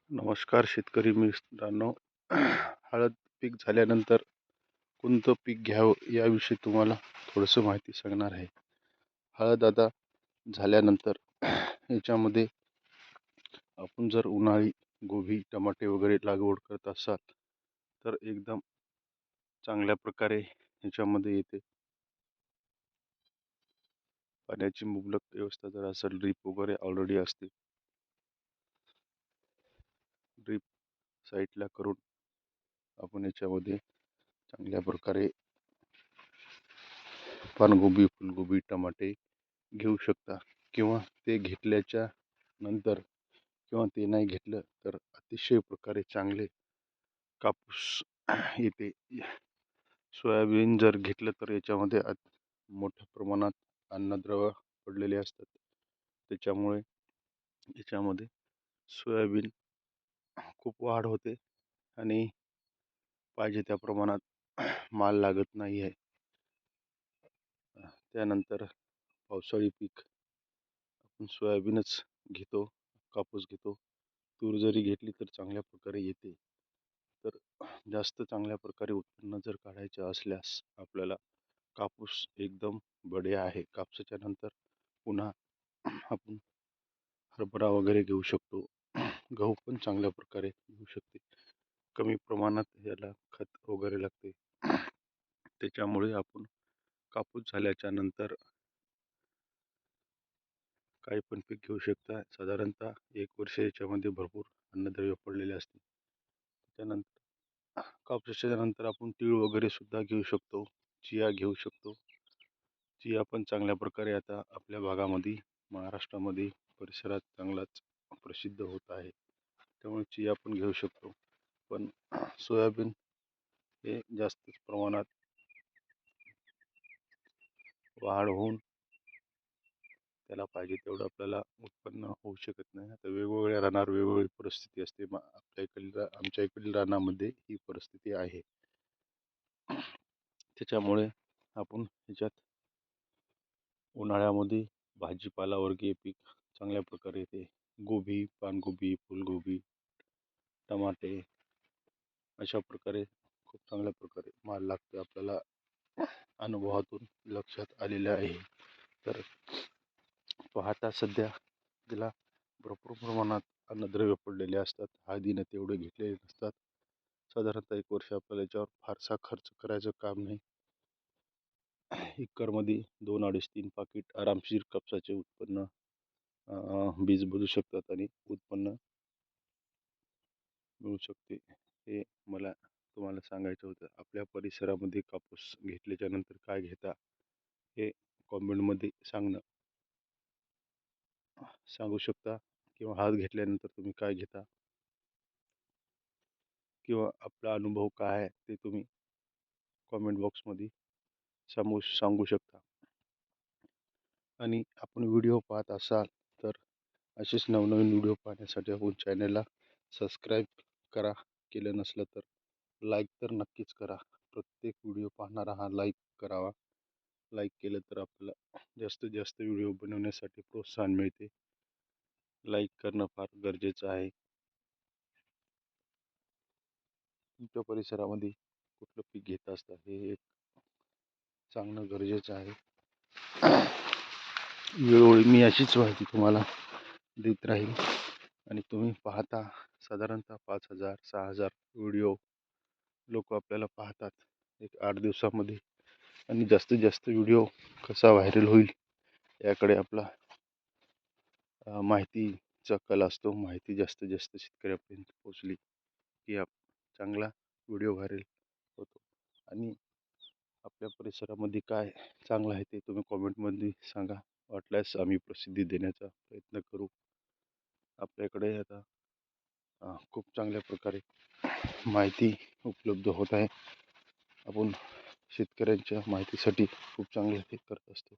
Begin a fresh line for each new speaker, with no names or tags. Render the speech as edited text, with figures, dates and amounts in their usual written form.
नमस्कार शेतकरी मित्रांनो. हळद पीक झाल्यानंतर कोणतं पीक घ्यावं याविषयी तुम्हाला थोडंसं माहिती सांगणार आहे. हळद आता झाल्यानंतर याच्यामध्ये आपण जर उन्हाळी गोबी टमाटे वगैरे लागवड करत असाल तर एकदम चांगल्या प्रकारे याच्यामध्ये येते. पाण्याची मुबलक व्यवस्था जर असेल, ड्रीप वगैरे ऑलरेडी असते, ड्रीप साईडला करून आपण याच्यामध्ये चांगल्या प्रकारे पानगोबी, फुलगोबी, टमाटे घेऊ शकता. किंवा ते घेतल्याच्या नंतर किंवा ते नाही घेतलं तर अतिशय प्रकारे चांगले कापूस येते. सोयाबीन जर घेतलं तर याच्यामध्ये मोठ्या प्रमाणात अन्नद्रव्य पडलेले असतात. त्याच्यामुळे याच्यामध्ये सोयाबीन खूप वाढ होते आणि पाहिजे त्या प्रमाणात माल लागत नाही आहे. त्यानंतर पावसाळी पीक आपण सोयाबीनच घेतो, कापूस घेतो. तूर जरी घेतली तर चांगल्या प्रकारे येते. तर जास्त चांगल्या प्रकारे उत्पन्न जर काढायचे असल्यास आपल्याला कापूस एकदम बढिया आहे. कापसाच्या नंतर पुन्हा आपण हरभरा वगैरे घेऊ शकतो. गहू पण चांगल्या प्रकारे घेऊ शकते. कमी प्रमाणात याला खत वगैरे लागते. त्याच्यामुळे आपण कापूस झाल्याच्या नंतर काही पण पीक घेऊ शकता. साधारणतः 1 वर्ष याच्यामध्ये भरपूर अन्नद्रव्य पडलेले असते. त्यानंतर कापसाच्या नंतर आपण तीळ वगैरे सुद्धा घेऊ शकतो. चिया घेऊ शकतो. चिया पण चांगल्या प्रकारे आता आपल्या भागामध्ये, महाराष्ट्रामध्ये, परिसरात चांगलाच प्रसिद्ध होत आहे. त्यामुळे चिया पण घेऊ शकतो. पण सोयाबीन हे जास्त प्रमाणात वाढ होऊन त्याला पाहिजे तेवढं आपल्याला उत्पन्न होऊ शकत नाही. आता वेगवेगळ्या रानावर वेगवेगळी परिस्थिती असते. आमच्या इकडील रानामध्ये ही परिस्थिती आहे. त्याच्यामुळे आपण ह्याच्यात उन्हाळ्यामध्ये भाजीपाला वर्गीय पीक चांगल्या प्रकारे येते. गोबी, पानगोबी, फुलगोबी, टमाटे अशा प्रकारे खूप चांगल्या प्रकारे माल लागतो. आपल्याला अनुभवातून लक्षात आलेलं आहे. तर पाहता सध्या तिला भरपूर प्रमाणात अन्नद्रव्य पडलेले असतात. हळदीने तेवढे घेतलेले नसतात. साधारणतः 1 वर्ष आपल्याला याच्यावर फारसा खर्च करायचं काम नाही. एकरमध्ये 2, 2.5, 3 पाकिट आरामशीर कापसाचे उत्पन्न बीज बदलू शकतात आणि उत्पन्न मिळू शकते. हे मला तुम्हाला सांगायचं होतं. आपल्या परिसरामध्ये कापूस घेतल्याच्या नंतर काय घेता हे कॉमेंटमध्ये सांगू शकता. किंवा हळद घेतल्यानंतर तुम्ही काय घेता किंवा आपला अनुभव काय आहे ते तुम्ही कॉमेंट बॉक्समध्ये सांगू शकता. आणि आपण व्हिडिओ पाहत असाल तर असेच नवनवीन व्हिडिओ पाहण्यासाठी आपण चॅनलला सबस्क्राईब करा. केलं नसलं तर लाईक तर नक्कीच करा. प्रत्येक व्हिडिओ पाहणारा हा लाईक करावा. लाईक केलं तर आपल्याला जास्तीत जास्त व्हिडिओ बनवण्यासाठी प्रोत्साहन मिळते. लाईक करणं फार गरजेचं आहे. तुमच्या परिसरामध्ये कुठलं पीक घेत असता हे एक सांगणं गरजेचं आहे. वेळोवेळी मी अशीच माहिती तुम्हाला देत राहील. आणि तुम्ही पाहता साधारणतः 5,000 6,000 व्हिडिओ लोक आपल्याला पाहतात एक 8 दिवसामध्ये. आणि जास्तीत जास्त व्हिडिओ कसा व्हायरल होईल याकडे आपला माहितीचा कल असतो. माहिती जास्तीत जास्त शेतकऱ्यापर्यंत पोचली की चांगला व्हिडिओ व्हायरल होतो. आणि आपल्या परिसरामध्ये काय चांगलं आहे ते तुम्ही कॉमेंटमध्ये सांगा. वाटल्यास आम्ही प्रसिद्धी देण्याचा प्रयत्न करू. आपल्याकडे आता खूप चांगल्या प्रकारे माहिती उपलब्ध होत आहे. आपण शेतकऱ्यांच्या माहितीसाठी खूप चांगले हे करत असतो.